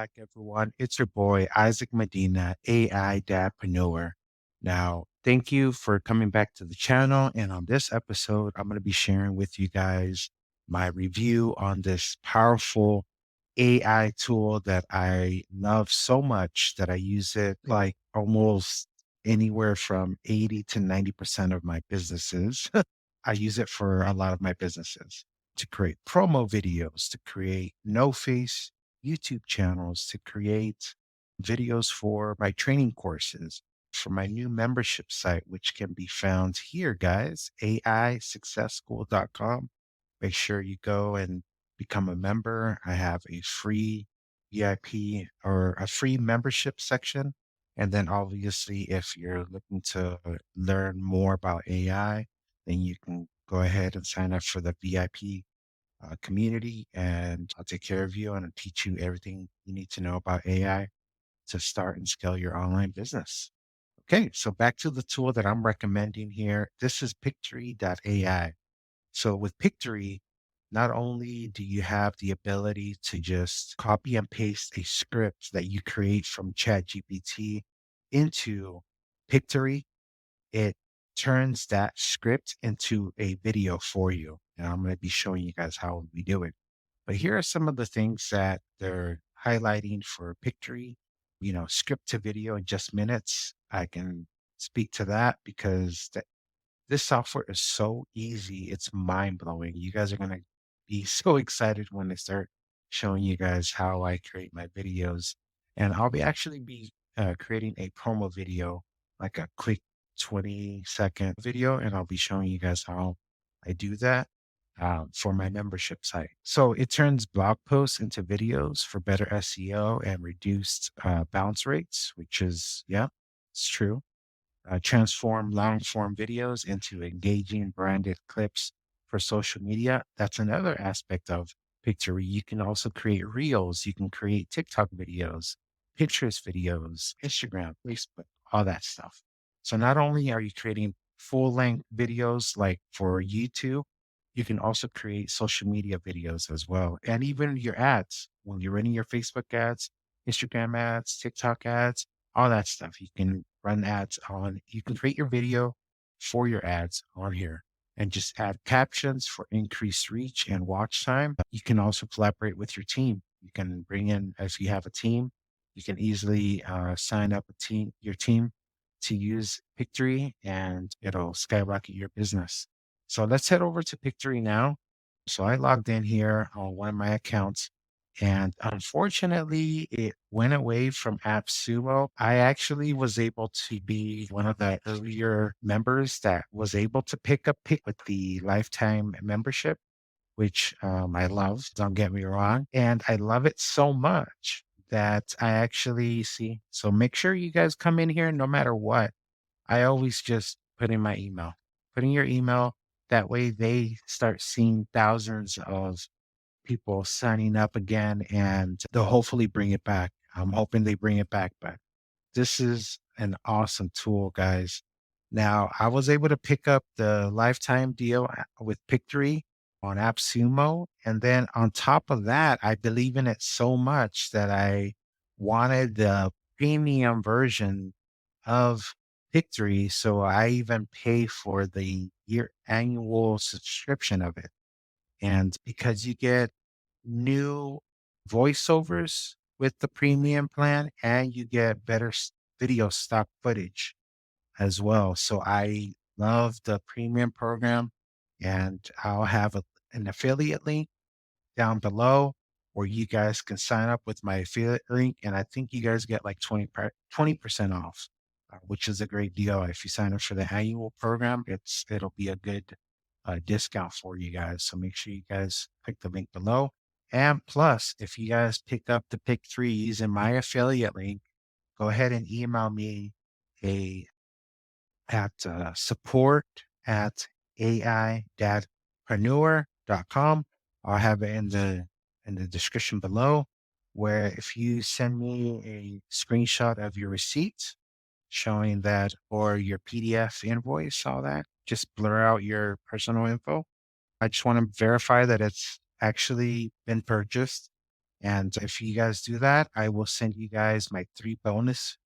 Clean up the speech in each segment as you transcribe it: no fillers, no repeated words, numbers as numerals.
back, everyone. It's your boy, Isaac AIDadPreneur. Now, thank you for coming back to the channel. And on this episode, I'm going to be sharing with you guys my review on this powerful AI tool that I love so much that I use it like almost anywhere from 80 to 90% of my businesses. I use it for a lot of my businesses to create promo videos, to create no face YouTube channels, to create videos for my training courses, for my new membership site, which can be found here, guys, aisuccessschool.com. Make sure you go and become a member. I have a free VIP or a free membership section. And then obviously, if you're looking to learn more about AI, then you can go ahead and sign up for the VIP community, and I'll take care of you and I'll teach you everything you need to know about AI to start and scale your online business. Okay, so back to the tool that I'm recommending here. This is Pictory AI. So with Pictory, not only do you have the ability to just copy and paste a script that you create from ChatGPT into Pictory, it turns that script into a video for you. And I'm going to be showing you guys how we do it. But here are some of the things that they're highlighting for Pictory, script to video in just minutes. I can speak to that because this software is so easy. It's mind blowing. You guys are going to be so excited when they start showing you guys how I create my videos. And I'll be actually be creating a promo video, like a quick 20-second video, and I'll be showing you guys how I do that for my membership site. So it turns blog posts into videos for better SEO and reduced bounce rates, which is, yeah, it's true. Transform long form videos into engaging branded clips for social media. That's another aspect of Pictory. You can also create reels, you can create TikTok videos, Pinterest videos, Instagram, Facebook, all that stuff. So not only are you creating full length videos like for YouTube, you can also create social media videos as well. And even your ads, when you're running your Facebook ads, Instagram ads, TikTok ads, all that stuff. You can run ads on, you can create your video for your ads on here and just add captions for increased reach and watch time. You can also collaborate with your team. You can bring in, if you have a team, you can easily sign up your team to use Pictory and it'll skyrocket your business. So let's head over to Pictory now. So I logged in here on one of my accounts and unfortunately, it went away from AppSumo. I actually was able to be one of the earlier members that was able to pick with the lifetime membership, which I love. Don't get me wrong. And I love it so much that I actually see. So make sure you guys come in here no matter what. I always just put in my email, put in your email. That way they start seeing thousands of people signing up again and they'll hopefully bring it back. I'm hoping they bring it back, but this is an awesome tool, guys. Now, I was able to pick up the lifetime deal with Pictory on AppSumo. And then on top of that, I believe in it so much that I wanted the premium version of Pictory. So I even pay for the annual subscription of it. And because you get new voiceovers with the premium plan and you get better video stock footage as well. So I love the premium program and I'll have an affiliate link down below where you guys can sign up with my affiliate link. And I think you guys get like 20% off, which is a great deal. If you sign up for the annual program, it'll be a good discount for you guys. So make sure you guys click the link below. And plus, if you guys pick up the Pick 3 using my affiliate link, go ahead and email me a at support at AI-dadpreneur.com. I'll have it in the description below, where if you send me a screenshot of your receipt showing that or your PDF invoice, all that, just blur out your personal info. I just want to verify that it's actually been purchased. And if you guys do that, I will send you guys my 3 bonus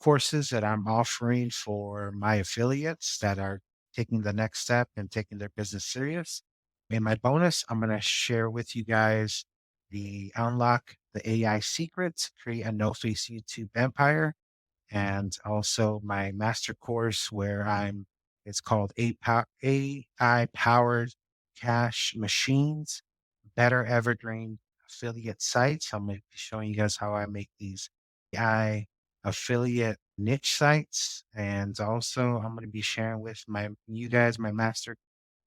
courses that I'm offering for my affiliates that are taking the next step and taking their business serious. In my bonus, I'm going to share with you guys the unlock the AI secrets, create a no face YouTube empire, and also my master course where it's called AI powered cash machines, better evergreen affiliate sites. I'm going to be showing you guys how I make these AI affiliate niche sites. And also I'm going to be sharing with you guys my master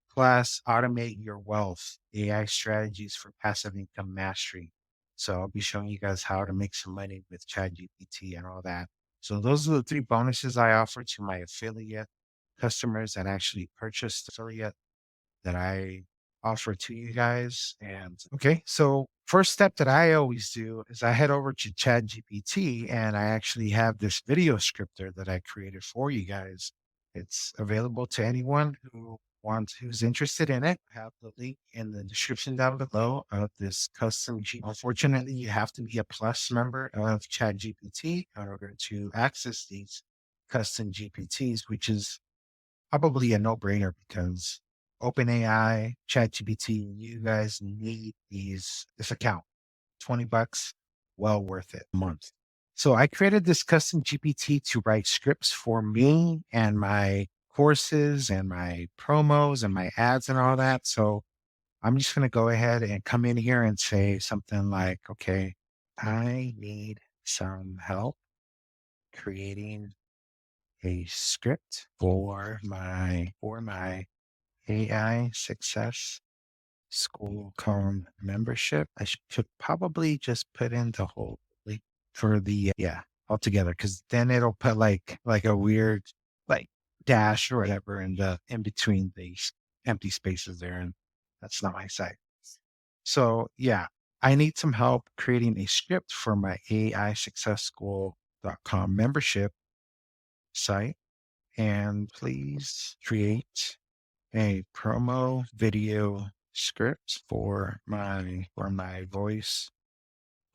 class, Automate Your Wealth, AI strategies for passive income mastery. So I'll be showing you guys how to make some money with ChatGPT and all that. So those are the 3 bonuses I offer to my affiliate customers that actually purchased affiliate that I offer to you guys. And okay, so first step that I always do is I head over to ChatGPT and I actually have this video scripter that I created for you guys. It's available to anyone who's interested in it. I have the link in the description down below of this custom G. Unfortunately, you have to be a plus member of ChatGPT in order to access these custom GPTs, which is probably a no-brainer because OpenAI, ChatGPT, you guys need this account. 20 bucks, well worth it a month. So I created this custom GPT to write scripts for me and my courses and my promos and my ads and all that. So I'm just going to go ahead and come in here and say something like, okay, I need some help creating a script for my AI success school com membership. I should probably just put in the whole link for the yeah altogether because then it'll put like a weird like dash or whatever in between these empty spaces there, and that's not my site. So yeah, I need some help creating a script for my AI success school.com membership site, and please create a promo video script for my voice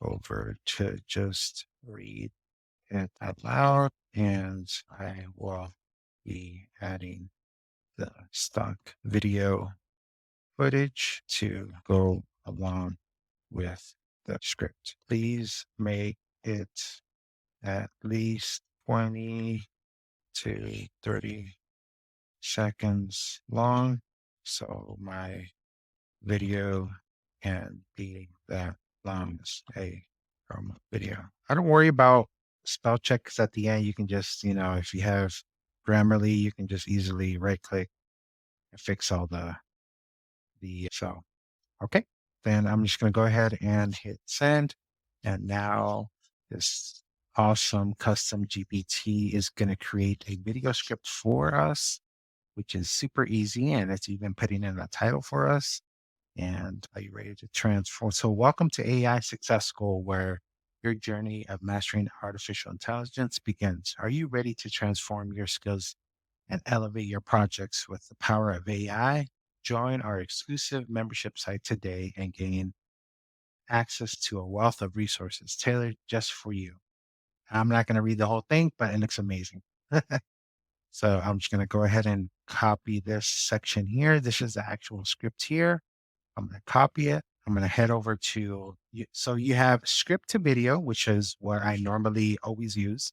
over to just read it out loud, and I will be adding the stock video footage to go along with the script. Please make it at least 20 to 30 seconds long so my video can be that long as a promo video. I don't worry about spell check because at the end you can just, if you have Grammarly, you can just easily right click and fix all the so okay. Then I'm just gonna go ahead and hit send. And now this awesome custom GPT is gonna create a video script for us, which is super easy. And it's even putting in a title for us. And are you ready to transform? So, welcome to AI Success School, where your journey of mastering artificial intelligence begins. Are you ready to transform your skills and elevate your projects with the power of AI? Join our exclusive membership site today and gain access to a wealth of resources tailored just for you. I'm not going to read the whole thing, but it looks amazing. So, I'm just going to go ahead and copy this section here. This is the actual script here. I'm going to copy it. I'm going to head over to, so you have script to video, which is what I normally always use.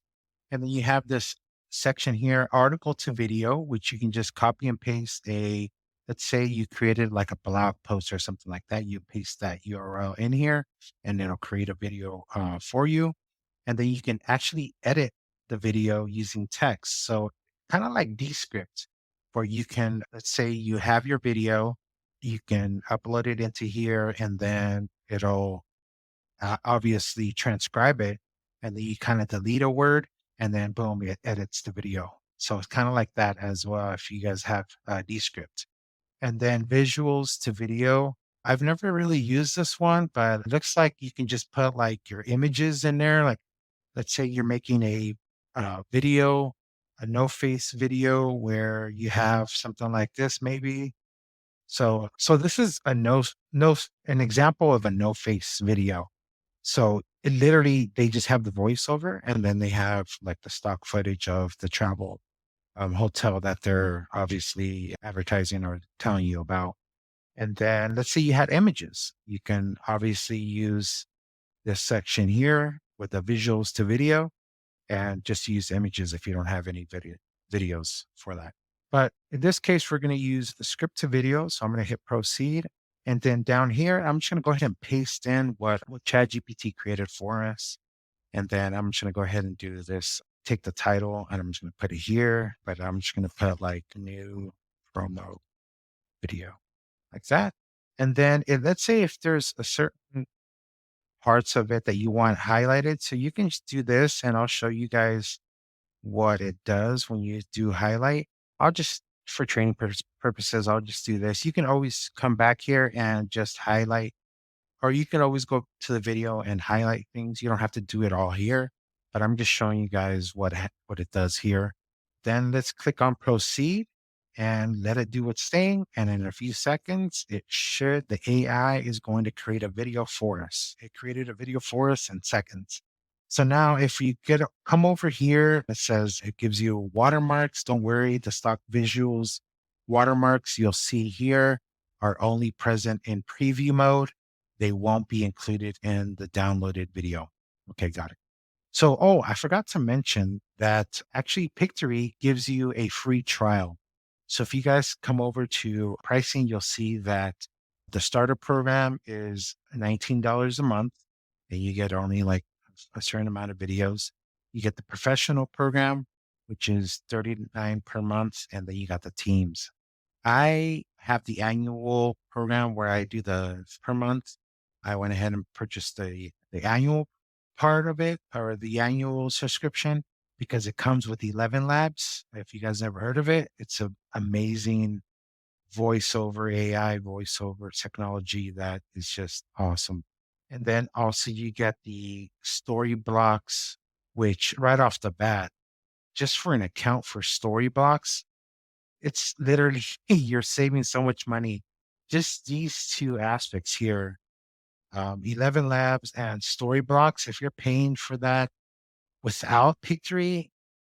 And then you have this section here, article to video, which you can just copy and paste let's say you created like a blog post or something like that. You paste that URL in here and it'll create a video for you. And then you can actually edit the video using text. So kind of like Descript, where you can, let's say you have your video, you can upload it into here and then it'll obviously transcribe it. And then you kind of delete a word and then boom, it edits the video. So it's kind of like that as well if you guys have Descript. And then visuals to video. I've never really used this one, but it looks like you can just put like your images in there. Like, let's say you're making a video, a no face video where you have something like this, maybe. So this is an example of a no face video. So it literally, they just have the voiceover and then they have like the stock footage of the travel hotel that they're obviously advertising or telling you about. And then let's say you had images. You can obviously use this section here with the visuals to video and just use images if you don't have any videos for that. But in this case, we're going to use the script to video. So I'm going to hit proceed. And then down here, I'm just going to go ahead and paste in what ChatGPT created for us. And then I'm just going to go ahead and do this, take the title and I'm just going to put it here, but I'm just going to put like new promo video like that. And then let's say if there's a certain parts of it that you want highlighted, so you can just do this and I'll show you guys what it does when you do highlight. I'll just, for training purposes, I'll just do this. You can always come back here and just highlight, or you can always go to the video and highlight things. You don't have to do it all here, but I'm just showing you guys what it does here. Then let's click on proceed and let it do its thing. And in a few seconds, the AI is going to create a video for us. It created a video for us in seconds. So now if you come over here, it says it gives you watermarks. Don't worry, the stock visuals watermarks you'll see here are only present in preview mode. They won't be included in the downloaded video. Okay, got it. So, oh, I forgot to mention that actually Pictory gives you a free trial. So if you guys come over to pricing, you'll see that the starter program is $19 a month and you get only like a certain amount of videos. You get the professional program, which is $39 per month, and then you got the teams. I have the annual program where I do the per month. I went ahead and purchased the annual part of it, or the annual subscription, because it comes with 11 Labs. If you guys never heard of it, it's an amazing voiceover AI, voiceover technology that is just awesome. And then also you get the story blocks, which right off the bat, just for an account for story blocks, it's literally you're saving so much money. Just these two aspects here, 11 Labs and story blocks. If you're paying for that without Pictory,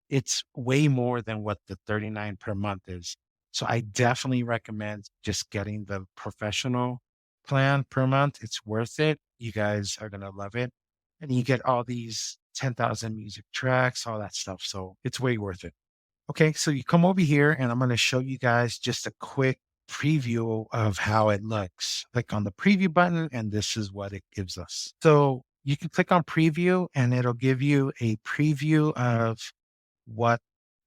it's way more than what the 39 per month is. So I definitely recommend just getting the professional plan per month. It's worth it. You guys are going to love it. And you get all these 10,000 music tracks, all that stuff. So it's way worth it. Okay, so you come over here and I'm going to show you guys just a quick preview of how it looks. Click on the preview button and this is what it gives us. So you can click on preview and it'll give you a preview of what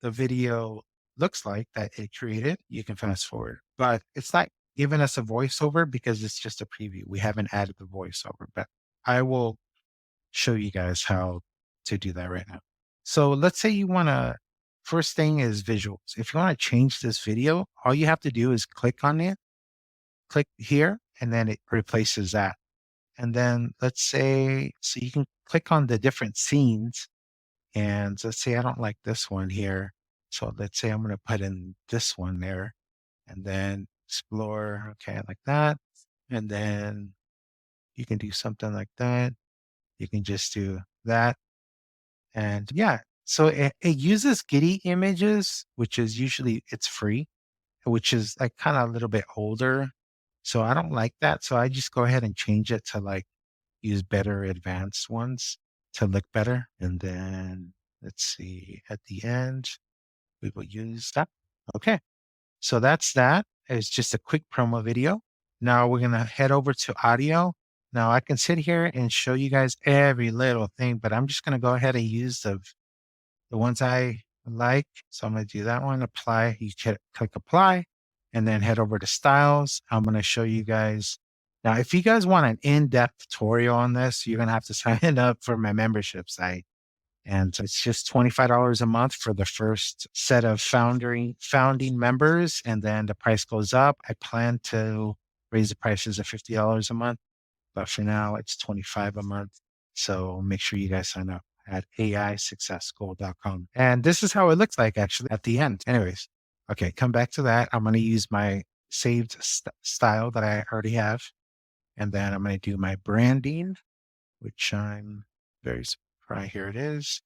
the video looks like that it created. You can fast forward, but it's not giving us a voiceover because it's just a preview. We haven't added the voiceover, but I will show you guys how to do that right now. So let's say you want to, first thing is visuals. If you want to change this video, all you have to do is click on it, click here, and then it replaces that. And then let's say, so you can click on the different scenes. And let's say I don't like this one here. So let's say I'm going to put in this one there and then explore. Okay, like that. And then you can do something like that. You can just do that. And yeah, so it uses Giddy images, which is usually it's free, which is like kind of a little bit older. So I don't like that. So I just go ahead and change it to like use better advanced ones to look better. And then let's see at the end, we will use that. Okay. So that's that. It's just a quick promo video. Now we're going to head over to audio. Now I can sit here and show you guys every little thing, but I'm just going to go ahead and use the ones I like. So I'm going to do that one, apply. You click apply and then head over to styles. I'm going to show you guys. Now, if you guys want an in-depth tutorial on this, you're going to have to sign up for my membership site. And it's just $25 a month for the first set of founding members. And then the price goes up. I plan to raise the prices to $50 a month, but for now it's 25 a month. So make sure you guys sign up at aisuccessgoal.com. And this is how it looks like actually at the end. Anyways, okay, come back to that. I'm going to use my saved style that I already have. And then I'm going to do my branding, which I'm very surprised. Here it is.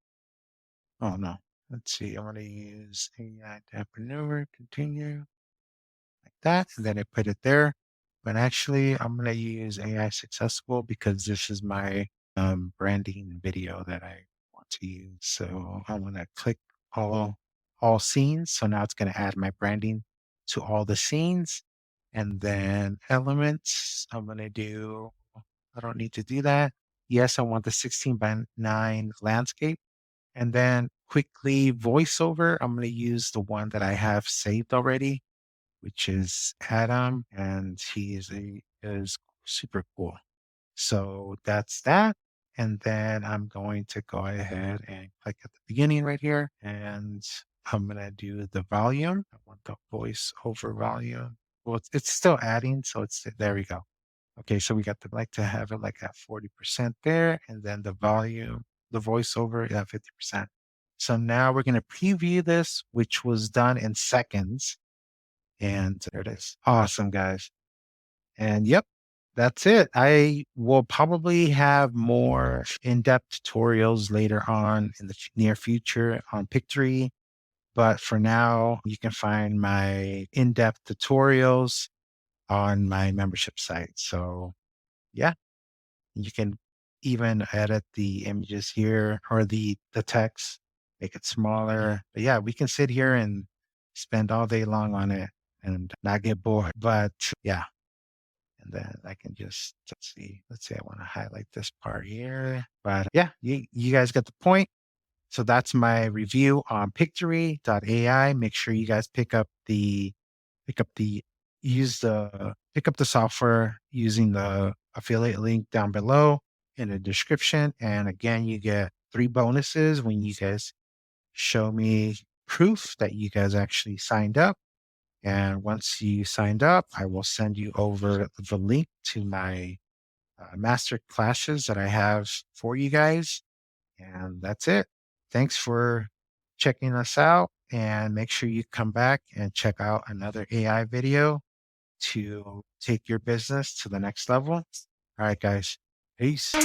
Oh no. Let's see. I'm going to use AIDadPreneur, continue like that. And then I put it there. But actually, I'm going to use AI Successful because this is my branding video that I want to use. So I'm going to click all scenes. So now it's going to add my branding to all the scenes. And then elements, I'm going to do, I don't need to do that. Yes, I want the 16:9 landscape. And then quickly voiceover, I'm going to use the one that I have saved already, which is Adam, and he is super cool. So that's that. And then I'm going to go ahead and click at the beginning right here, and I'm going to do the volume. I want the voiceover volume. Well, it's still adding, so there we go. Okay, so we got the like to have it like at 40% there, and then the volume, the voiceover at 50%. So now we're going to preview this, which was done in seconds. And there it is. Awesome, guys. And yep, that's it. I will probably have more in-depth tutorials later on in the near future on Pictory. But for now, you can find my in-depth tutorials on my membership site. So yeah, you can even edit the images here or the text, make it smaller. But yeah, we can sit here and spend all day long on it and not get bored. But yeah, and then I can just let's see, I want to highlight this part here. But yeah, you guys get the point. So that's my review on Pictory AI. Make sure you guys pick up the pick up the software using the affiliate link down below in the description. And again, you get 3 bonuses when you guys show me proof that you guys actually signed up. And once you signed up, I will send you over the link to my master classes that I have for you guys. And that's it. Thanks for checking us out. And make sure you come back and check out another AI video to take your business to the next level. All right, guys. Peace.